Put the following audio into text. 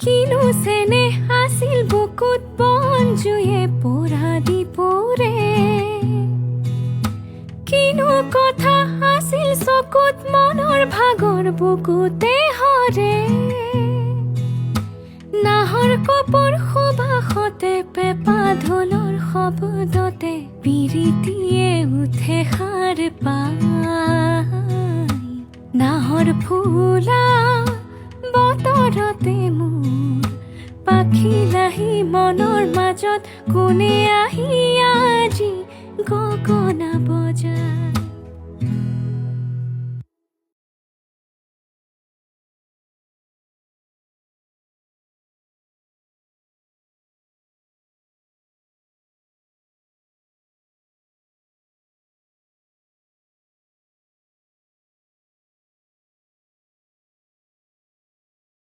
কিনো চেনেহ আছিল বুকুত বন জুয়ে পোৰা দিপৰে কিনো কথা আছিল চকুত মনৰ ভাগৰ বুকুতে হৰে নাহৰ কপৰ সুবাসতে পেপা ঢোলৰ শব্দতে পিৰিতিয়ে উঠে সাৰ পাই নাহৰ ফুলা বতৰতে মোৰ পাখি লাহি মনৰ মাজত কোনে আহি আজি গগনা বজায়